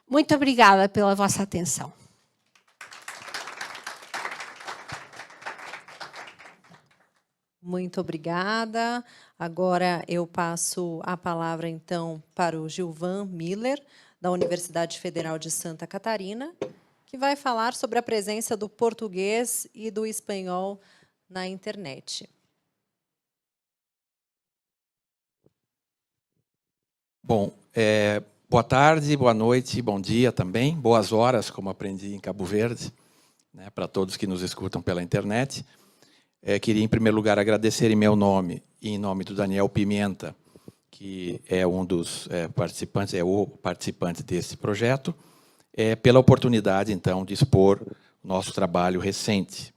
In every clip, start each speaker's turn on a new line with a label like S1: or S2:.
S1: Muito obrigada pela vossa atenção.
S2: Muito obrigada. Agora eu passo a palavra, então, para o Gilvan Miller, da Universidade Federal de Santa Catarina, que vai falar sobre a presença do português e do espanhol na internet.
S3: Bom, boa tarde, boa noite, bom dia também, boas horas, como aprendi em Cabo Verde, né, para todos que nos escutam pela internet. Queria, em primeiro lugar, agradecer em meu nome e em nome do Daniel Pimenta, que é um dos participantes, é o participante desse projeto, pela oportunidade, então, de expor o nosso trabalho recente.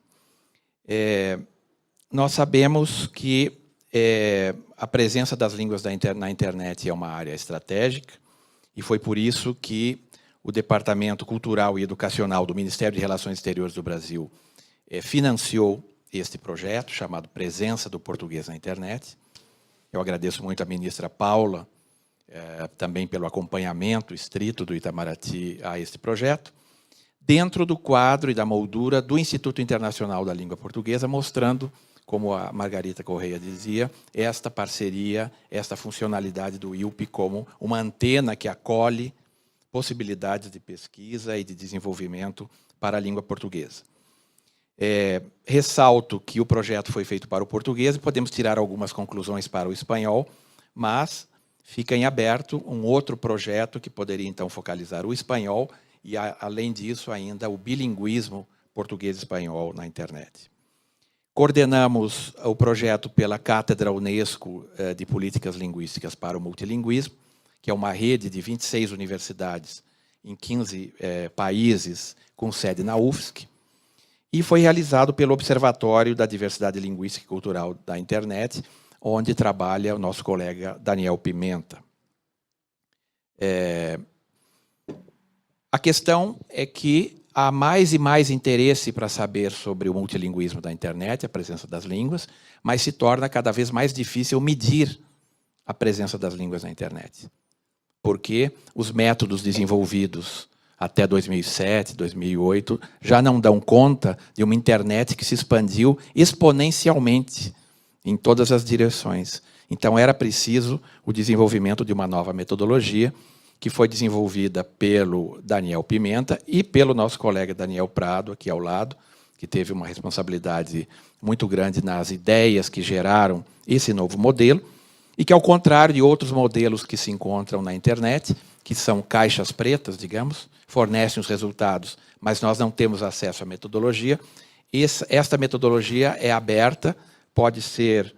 S3: Nós sabemos que a presença das línguas na internet é uma área estratégica, e foi por isso que o Departamento Cultural e Educacional do Ministério de Relações Exteriores do Brasil financiou este projeto, chamado Presença do Português na Internet. Eu agradeço muito à ministra Paula, também pelo acompanhamento estrito do Itamaraty a este projeto, dentro do quadro e da moldura do Instituto Internacional da Língua Portuguesa, mostrando, como a Margarita Correia dizia, esta parceria, esta funcionalidade do IUP como uma antena que acolhe possibilidades de pesquisa e de desenvolvimento para a língua portuguesa. Ressalto que o projeto foi feito para o português e podemos tirar algumas conclusões para o espanhol, mas fica em aberto um outro projeto que poderia, então, focalizar o espanhol e, além disso, ainda o bilinguismo português-espanhol na internet. Coordenamos o projeto pela Cátedra Unesco de Políticas Linguísticas para o Multilinguismo, que é uma rede de 26 universidades em 15 países, com sede na UFSC, e foi realizado pelo Observatório da Diversidade Linguística e Cultural da Internet, onde trabalha o nosso colega Daniel Pimenta. A questão é que há mais e mais interesse para saber sobre o multilinguismo da internet, a presença das línguas, mas se torna cada vez mais difícil medir a presença das línguas na internet. Porque os métodos desenvolvidos até 2007, 2008, já não dão conta de uma internet que se expandiu exponencialmente em todas as direções. Então, era preciso o desenvolvimento de uma nova metodologia, que foi desenvolvida pelo Daniel Pimenta e pelo nosso colega Daniel Prado, aqui ao lado, que teve uma responsabilidade muito grande nas ideias que geraram esse novo modelo, e que, ao contrário de outros modelos que se encontram na internet, que são caixas pretas, digamos, fornecem os resultados, mas nós não temos acesso à metodologia. Esta metodologia é aberta, pode ser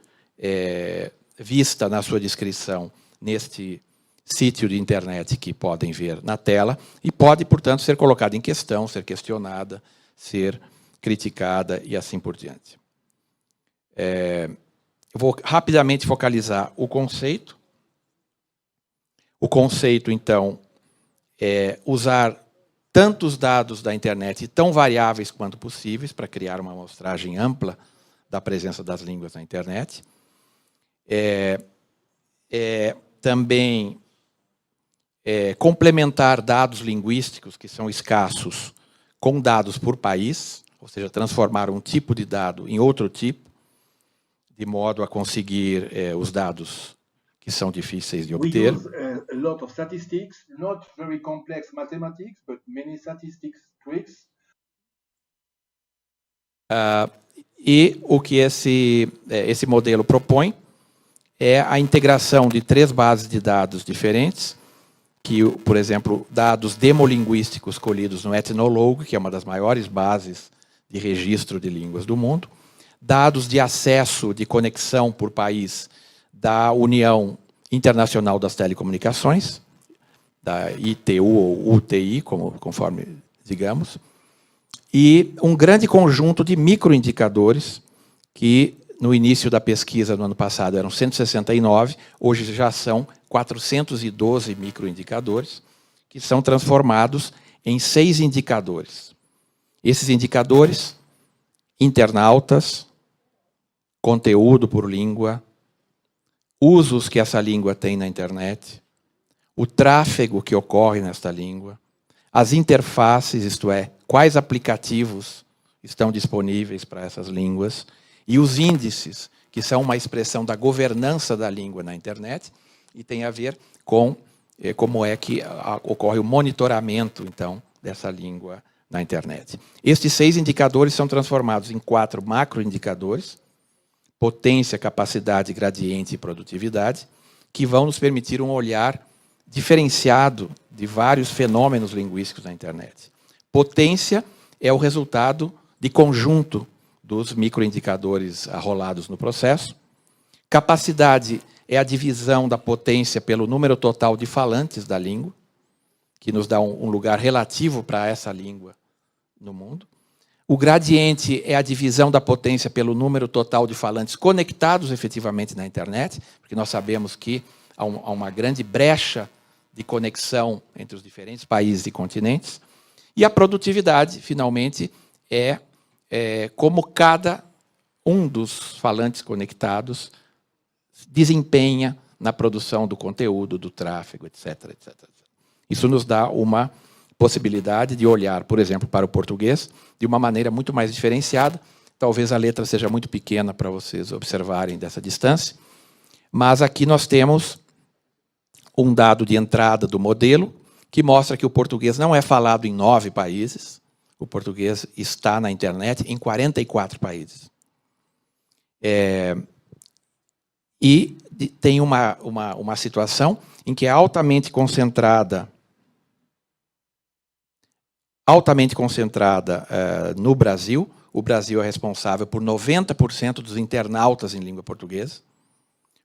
S3: vista na sua descrição neste sítio de internet que podem ver na tela, e pode, portanto, ser colocada em questão, ser questionada, ser criticada e assim por diante. Eu vou rapidamente focalizar o conceito. O conceito, então, é usar tantos dados da internet, tão variáveis quanto possíveis, para criar uma amostragem ampla da presença das línguas na internet. Também complementar dados linguísticos que são escassos com dados por país, ou seja, transformar um tipo de dado em outro tipo, de modo a conseguir os dados que são difíceis de obter.
S4: We use a lot of statistics, not very complex mathematics, but many statistics tricks.
S3: E o que esse modelo propõe é a integração de 3 bases de dados diferentes, que, por exemplo, dados demolinguísticos colhidos no Ethnologue, que é uma das maiores bases de registro de línguas do mundo, dados de acesso, de conexão por país da União Internacional das Telecomunicações, da ITU ou UTI, conforme digamos, e um grande conjunto de microindicadores que, no início da pesquisa, no ano passado, eram 169, hoje já são 412 microindicadores, que são transformados em 6 indicadores. Esses indicadores, internautas, conteúdo por língua, usos que essa língua tem na internet, o tráfego que ocorre nesta língua, as interfaces, isto é, quais aplicativos estão disponíveis para essas línguas, e os índices, que são uma expressão da governança da língua na internet, e tem a ver com como é que ocorre o monitoramento, então, dessa língua na internet. Estes 6 indicadores são transformados em 4 macroindicadores: potência, capacidade, gradiente e produtividade, que vão nos permitir um olhar diferenciado de vários fenômenos linguísticos na internet. Potência é o resultado de conjunto dos microindicadores arrolados no processo. Capacidade é a divisão da potência pelo número total de falantes da língua, que nos dá um lugar relativo para essa língua no mundo. O gradiente é a divisão da potência pelo número total de falantes conectados efetivamente na internet, porque nós sabemos que há uma grande brecha de conexão entre os diferentes países e continentes. E a produtividade, finalmente, é como cada um dos falantes conectados desempenha na produção do conteúdo, do tráfego, etc, etc. Isso nos dá uma possibilidade de olhar, por exemplo, para o português de uma maneira muito mais diferenciada. Talvez a letra seja muito pequena para vocês observarem dessa distância, mas aqui nós temos um dado de entrada do modelo que mostra que o português não é falado em 9 países, o português está na internet em 44 países. E tem uma situação em que é altamente concentrada no Brasil. O Brasil é responsável por 90% dos internautas em língua portuguesa.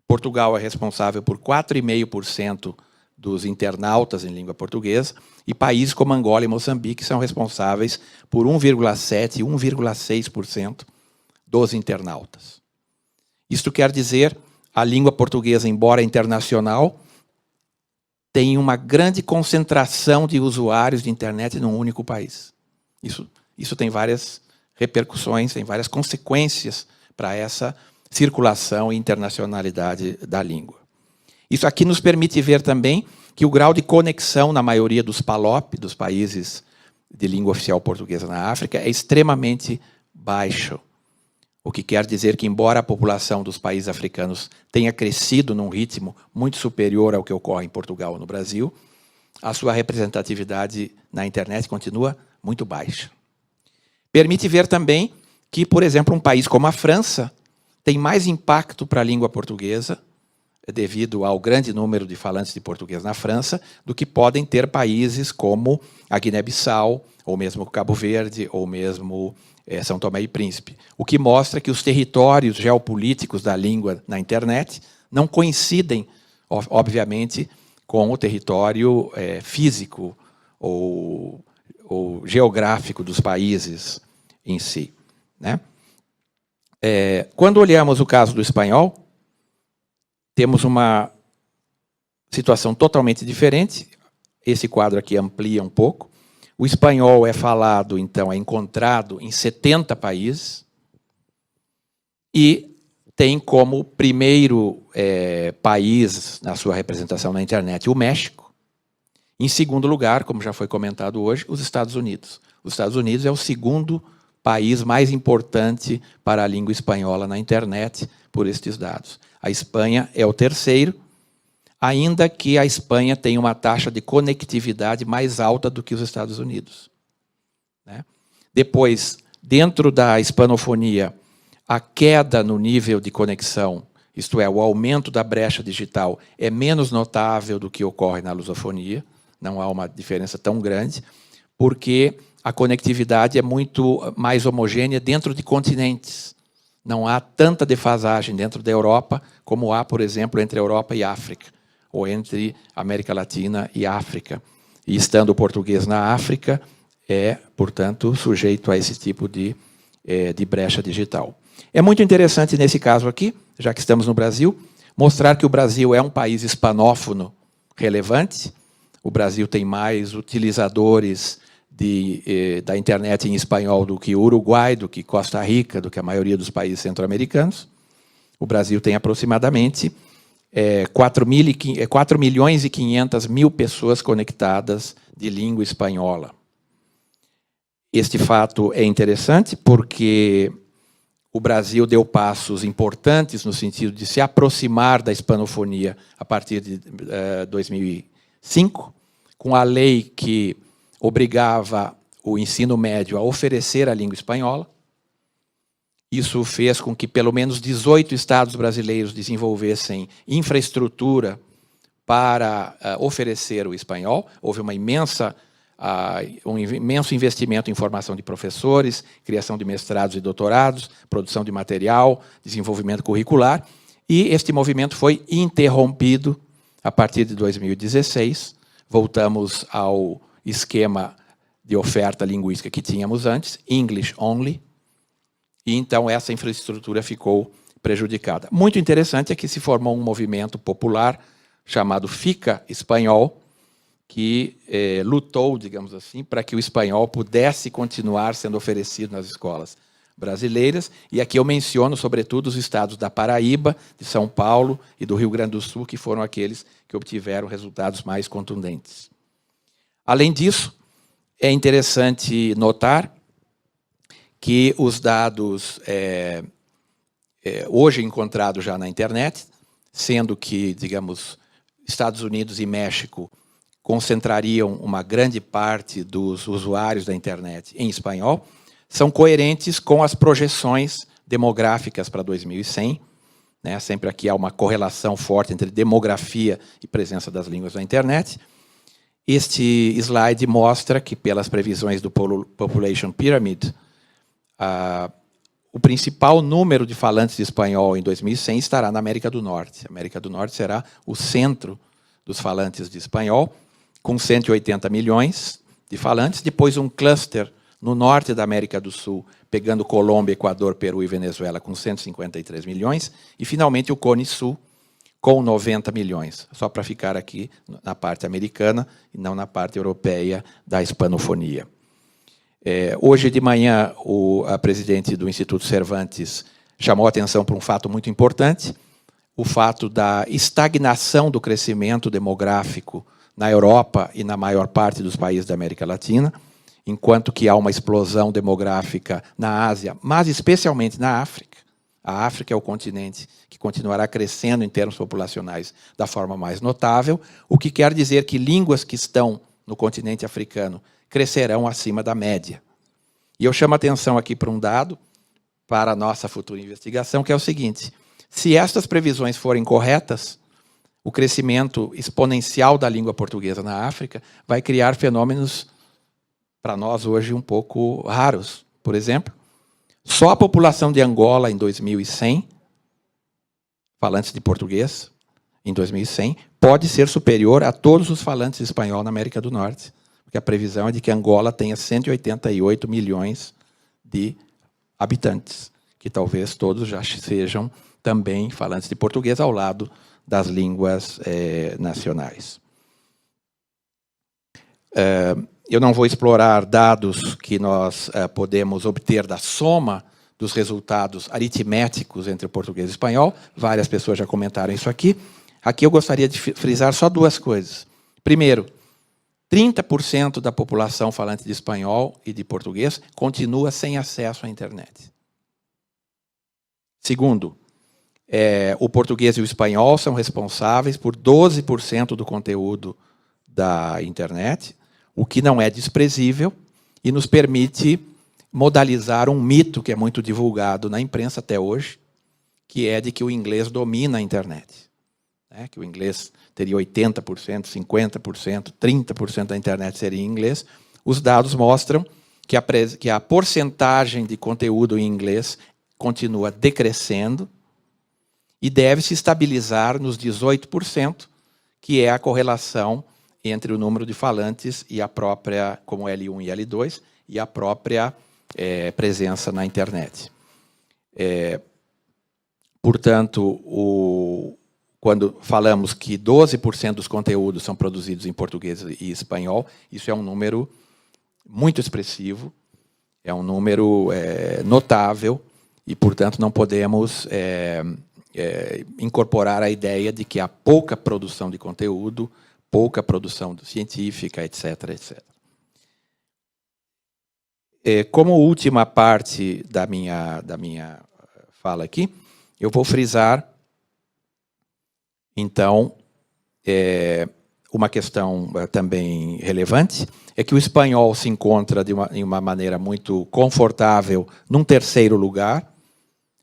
S3: Portugal é responsável por 4,5% dos internautas em língua portuguesa, e países como Angola e Moçambique são responsáveis por 1,7% e 1,6% dos internautas. Isto quer dizer, a língua portuguesa, embora internacional, tem uma grande concentração de usuários de internet num único país. Isso tem várias repercussões, tem várias consequências para essa circulação e internacionalidade da língua. Isso aqui nos permite ver também que o grau de conexão na maioria dos PALOP, dos países de língua oficial portuguesa na África, é extremamente baixo. O que quer dizer que, embora a população dos países africanos tenha crescido num ritmo muito superior ao que ocorre em Portugal ou no Brasil, a sua representatividade na internet continua muito baixa. Permite ver também que, por exemplo, um país como a França tem mais impacto para a língua portuguesa, devido ao grande número de falantes de português na França, do que podem ter países como a Guiné-Bissau, ou mesmo Cabo Verde, ou mesmo São Tomé e Príncipe. O que mostra que os territórios geopolíticos da língua na internet não coincidem, obviamente, com o território físico ou geográfico dos países em si, né? Quando olhamos o caso do espanhol, temos uma situação totalmente diferente. Esse quadro aqui amplia um pouco. O espanhol é falado, então, é encontrado em 70 países e tem como primeiro país na sua representação na internet o México. Em segundo lugar, como já foi comentado hoje, os Estados Unidos. Os Estados Unidos é o segundo país mais importante para a língua espanhola na internet, por estes dados. A Espanha é o terceiro, ainda que a Espanha tenha uma taxa de conectividade mais alta do que os Estados Unidos, né? Depois, dentro da hispanofonia, a queda no nível de conexão, isto é, o aumento da brecha digital, é menos notável do que ocorre na lusofonia, não há uma diferença tão grande, porque a conectividade é muito mais homogênea dentro de continentes. Não há tanta defasagem dentro da Europa como há, por exemplo, entre a Europa e a África, ou entre a América Latina e a África. E estando o português na África, portanto, sujeito a esse tipo de brecha digital. É muito interessante nesse caso aqui, já que estamos no Brasil, mostrar que o Brasil é um país hispanófono relevante. O Brasil tem mais utilizadores da internet em espanhol do que o Uruguai, do que Costa Rica, do que a maioria dos países centro-americanos. O Brasil tem aproximadamente 4,5 milhões pessoas conectadas de língua espanhola. Este fato é interessante porque o Brasil deu passos importantes no sentido de se aproximar da hispanofonia a partir de 2005, com a lei que obrigava o ensino médio a oferecer a língua espanhola. Isso fez com que pelo menos 18 estados brasileiros desenvolvessem infraestrutura para oferecer o espanhol. Houve um imenso investimento em formação de professores, criação de mestrados e doutorados, produção de material, desenvolvimento curricular, e este movimento foi interrompido a partir de 2016. Voltamos ao esquema de oferta linguística que tínhamos antes, English only, e então essa infraestrutura ficou prejudicada. Muito interessante é que se formou um movimento popular chamado Fica Espanhol, que lutou, digamos assim, para que o espanhol pudesse continuar sendo oferecido nas escolas brasileiras. E aqui eu menciono, sobretudo, os estados da Paraíba, de São Paulo e do Rio Grande do Sul, que foram aqueles que obtiveram resultados mais contundentes. Além disso, é interessante notar que os dados hoje encontrados já na internet, sendo que, digamos, Estados Unidos e México concentrariam uma grande parte dos usuários da internet em espanhol, são coerentes com as projeções demográficas para 2100. Né? Sempre aqui há uma correlação forte entre demografia e presença das línguas na internet. Este slide mostra que, pelas previsões do Population Pyramid, o principal número de falantes de espanhol em 2100 estará na América do Norte. A América do Norte será o centro dos falantes de espanhol, com 180 milhões de falantes, depois um cluster no norte da América do Sul, pegando Colômbia, Equador, Peru e Venezuela, com 153 milhões, e, finalmente, o Cone Sul, com 90 milhões, só para ficar aqui na parte americana e não na parte europeia da hispanofonia. Hoje de manhã, a presidente do Instituto Cervantes chamou a atenção para um fato muito importante, o fato da estagnação do crescimento demográfico na Europa e na maior parte dos países da América Latina, enquanto que há uma explosão demográfica na Ásia, mas especialmente na África. A África é o continente que continuará crescendo em termos populacionais da forma mais notável, o que quer dizer que línguas que estão no continente africano crescerão acima da média. E eu chamo a atenção aqui para um dado, para a nossa futura investigação, que é o seguinte: se estas previsões forem corretas, o crescimento exponencial da língua portuguesa na África vai criar fenômenos, para nós hoje, um pouco raros. Por exemplo, só a população de Angola em 2100, falantes de português, em 2100, pode ser superior a todos os falantes de espanhol na América do Norte, porque a previsão é de que Angola tenha 188 milhões de habitantes, que talvez todos já sejam também falantes de português ao lado das línguas nacionais. Eu não vou explorar dados que nós podemos obter da soma dos resultados aritméticos entre o português e o espanhol. Várias pessoas já comentaram isso aqui. Aqui eu gostaria de frisar só duas coisas. Primeiro, 30% da população falante de espanhol e de português continua sem acesso à internet. Segundo, o português e o espanhol são responsáveis por 12% do conteúdo da internet, o que não é desprezível e nos permite modalizar um mito que é muito divulgado na imprensa até hoje, que é de que o inglês domina a internet. Que o inglês teria 80%, 50%, 30% da internet seria em inglês. Os dados mostram que a porcentagem de conteúdo em inglês continua decrescendo e deve se estabilizar nos 18%, que é a correlação entre o número de falantes e a própria, como L1 e L2, e a própria presença na internet. Portanto, quando falamos que 12% dos conteúdos são produzidos em português e espanhol, isso é um número muito expressivo, é um número notável, e, portanto, não podemos incorporar a ideia de que a pouca produção de conteúdo pouca produção científica, etc., etc. Como última parte da minha fala aqui, eu vou frisar, então, uma questão também relevante, é que o espanhol se encontra em uma maneira muito confortável num terceiro lugar,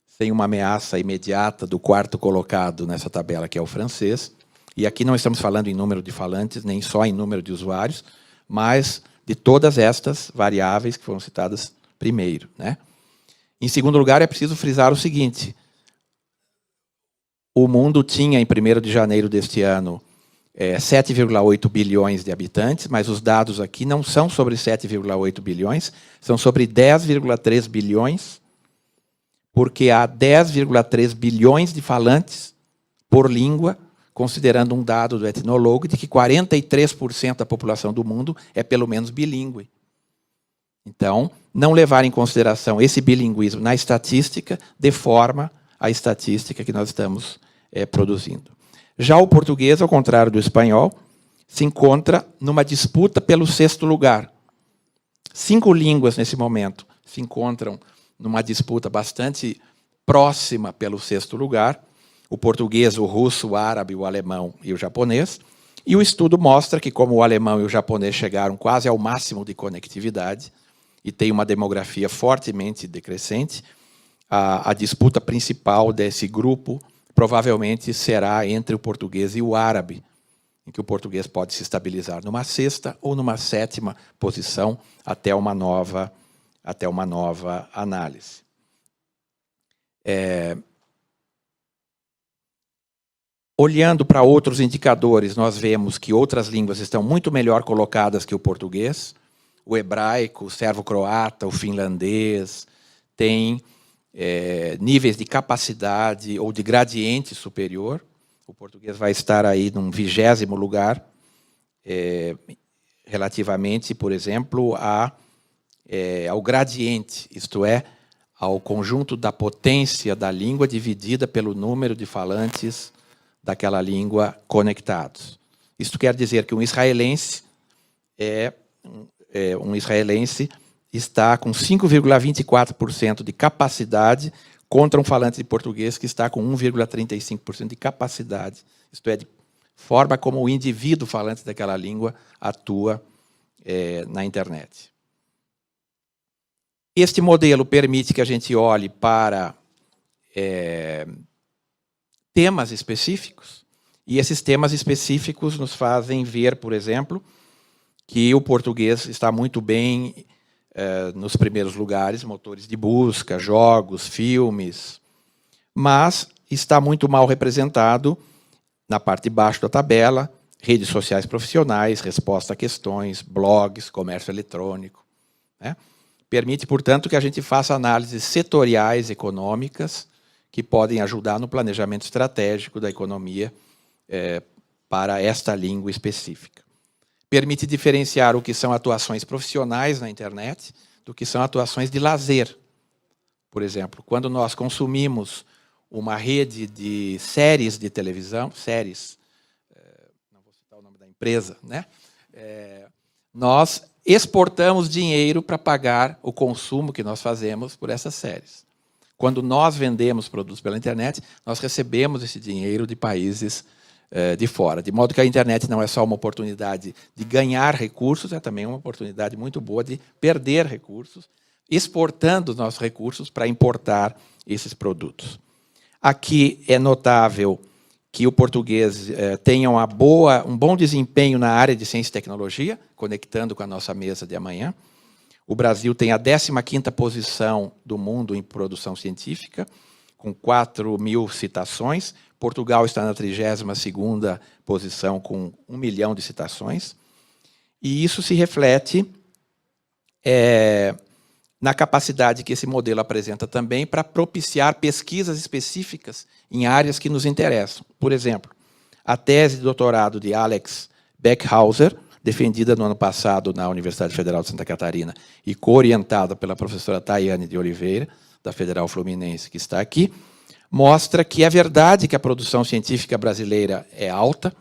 S3: sem uma ameaça imediata do quarto colocado nessa tabela, que é o francês. E aqui não estamos falando em número de falantes, nem só em número de usuários, mas de todas estas variáveis que foram citadas primeiro, né? Em segundo lugar, é preciso frisar o seguinte: o mundo tinha, em 1º de janeiro deste ano, 7,8 bilhões de habitantes, mas os dados aqui não são sobre 7,8 bilhões, são sobre 10,3 bilhões, porque há 10,3 bilhões de falantes por língua, considerando um dado do etnólogo de que 43% da população do mundo é pelo menos bilíngue. Então, não levar em consideração esse bilinguismo na estatística deforma a estatística que nós estamos produzindo. Já o português, ao contrário do espanhol, se encontra numa disputa pelo 6º lugar. 5 línguas, nesse momento, se encontram numa disputa bastante próxima pelo 6º lugar, o português, o russo, o árabe, o alemão e o japonês, e o estudo mostra que, como o alemão e o japonês chegaram quase ao máximo de conectividade e tem uma demografia fortemente decrescente, a disputa principal desse grupo provavelmente será entre o português e o árabe, em que o português pode se estabilizar numa 6ª ou numa 7ª posição até uma nova análise. Olhando para outros indicadores, nós vemos que outras línguas estão muito melhor colocadas que o português. O hebraico, o servo-croata, o finlandês, têm níveis de capacidade ou de gradiente superior. O português vai estar aí num 20º lugar, relativamente, por exemplo, ao gradiente, isto é, ao conjunto da potência da língua dividida pelo número de falantes daquela língua conectados. Isto quer dizer que um israelense está com 5,24% de capacidade contra um falante de português que está com 1,35% de capacidade, isto é, de forma como o indivíduo falante daquela língua atua na internet. Este modelo permite que a gente olhe para temas específicos, e esses temas específicos nos fazem ver, por exemplo, que o português está muito bem nos primeiros lugares, motores de busca, jogos, filmes, mas está muito mal representado na parte de baixo da tabela, redes sociais profissionais, resposta a questões, blogs, comércio eletrônico, né? Permite, portanto, que a gente faça análises setoriais econômicas que podem ajudar no planejamento estratégico da economia para esta língua específica. Permite diferenciar o que são atuações profissionais na internet do que são atuações de lazer. Por exemplo, quando nós consumimos uma rede de séries de televisão, não vou citar o nome da empresa, né? Nós exportamos dinheiro para pagar o consumo que nós fazemos por essas séries. Quando nós vendemos produtos pela internet, nós recebemos esse dinheiro de países de fora. De modo que a internet não é só uma oportunidade de ganhar recursos, é também uma oportunidade muito boa de perder recursos, exportando nossos recursos para importar esses produtos. Aqui é notável que o português tenha um bom desempenho na área de ciência e tecnologia, conectando com a nossa mesa de amanhã. O Brasil tem a 15ª posição do mundo em produção científica, com 4.000 citações. Portugal está na 32ª posição, com 1 milhão de citações. E isso se reflete na capacidade que esse modelo apresenta também para propiciar pesquisas específicas em áreas que nos interessam. Por exemplo, a tese de doutorado de Alex Beckhauser, defendida no ano passado na Universidade Federal de Santa Catarina e co-orientada pela professora Tayane de Oliveira, da Federal Fluminense, que está aqui, mostra que é verdade que a produção científica brasileira é alta,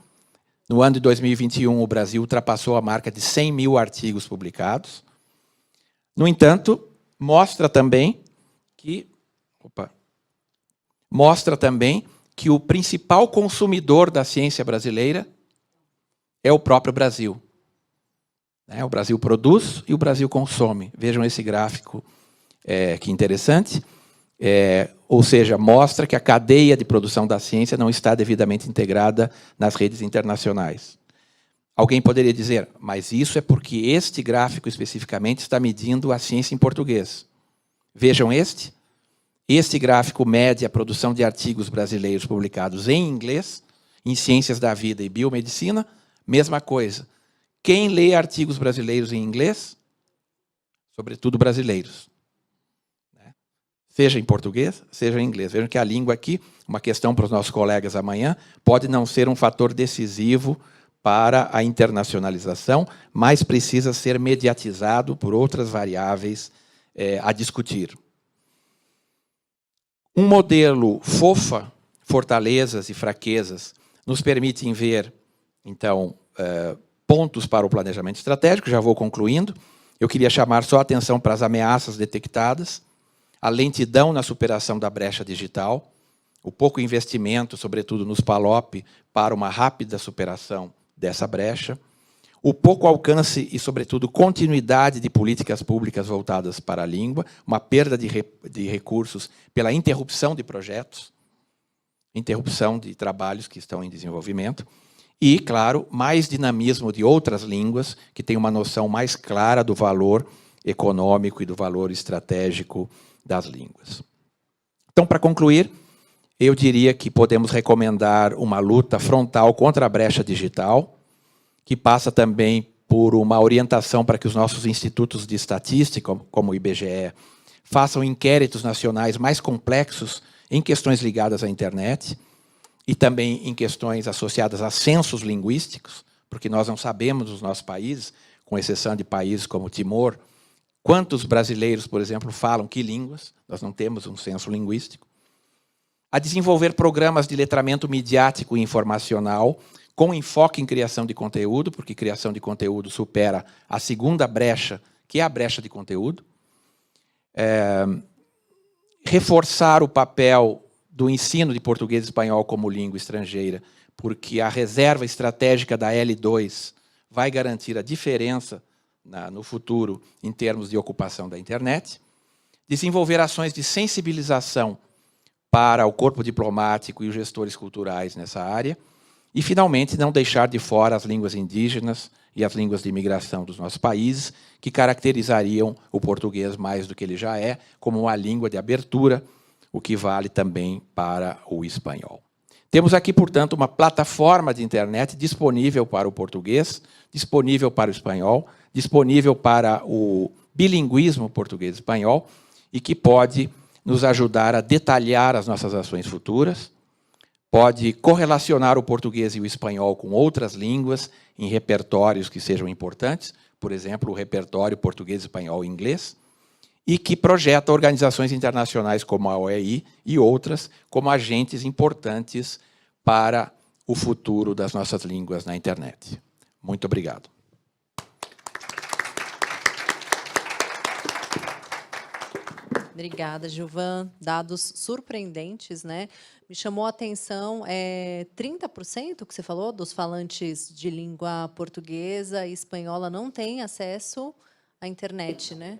S3: No ano de 2021, o Brasil ultrapassou a marca de 100 mil artigos publicados. No entanto, mostra também que o principal consumidor da ciência brasileira é o próprio Brasil. O Brasil produz e o Brasil consome. Vejam esse gráfico, que interessante. Ou seja, mostra que a cadeia de produção da ciência não está devidamente integrada nas redes internacionais. Alguém poderia dizer, mas isso é porque este gráfico especificamente está medindo a ciência em português. Vejam este. Este gráfico mede a produção de artigos brasileiros publicados em inglês, em ciências da vida e biomedicina, mesma coisa. Quem lê artigos brasileiros em inglês? Sobretudo brasileiros. Seja em português, seja em inglês. Vejam que a língua aqui, uma questão para os nossos colegas amanhã, pode não ser um fator decisivo para a internacionalização, mas precisa ser mediatizado por outras variáveis a discutir. Um modelo FOFA, fortalezas e fraquezas, nos permite ver, então, pontos para o planejamento estratégico. Já vou concluindo. Eu queria chamar só a atenção para as ameaças detectadas, a lentidão na superação da brecha digital, o pouco investimento, sobretudo nos PALOP, para uma rápida superação dessa brecha, o pouco alcance e, sobretudo, continuidade de políticas públicas voltadas para a língua, uma perda de recursos pela interrupção de projetos, interrupção de trabalhos que estão em desenvolvimento, e, claro, mais dinamismo de outras línguas, que têm uma noção mais clara do valor econômico e do valor estratégico das línguas. Então, para concluir, eu diria que podemos recomendar uma luta frontal contra a brecha digital, que passa também por uma orientação para que os nossos institutos de estatística, como o IBGE, façam inquéritos nacionais mais complexos em questões ligadas à internet e também em questões associadas a censos linguísticos, porque nós não sabemos nos nossos países, com exceção de países como Timor, quantos brasileiros, por exemplo, falam que línguas. Nós não temos um censo linguístico. A desenvolver programas de letramento midiático e informacional com enfoque em criação de conteúdo, porque criação de conteúdo supera a segunda brecha, que é a brecha de conteúdo. Reforçar o papel do ensino de português e espanhol como língua estrangeira, porque a reserva estratégica da L2 vai garantir a diferença no futuro, em termos de ocupação da internet, desenvolver ações de sensibilização para o corpo diplomático e os gestores culturais nessa área, e, finalmente, não deixar de fora as línguas indígenas e as línguas de imigração dos nossos países, que caracterizariam o português mais do que ele já é, como uma língua de abertura, o que vale também para o espanhol. Temos aqui, portanto, uma plataforma de internet disponível para o português, disponível para o espanhol, disponível para o bilinguismo português-espanhol e que pode nos ajudar a detalhar as nossas ações futuras, pode correlacionar o português e o espanhol com outras línguas em repertórios que sejam importantes, por exemplo, o repertório português, espanhol e inglês, e que projeta organizações internacionais como a OEI e outras como agentes importantes para o futuro das nossas línguas na internet. Muito obrigado.
S2: Obrigada, Gilvan. Dados surpreendentes, né? Me chamou a atenção 30% que você falou dos falantes de língua portuguesa e espanhola não têm acesso à internet, né?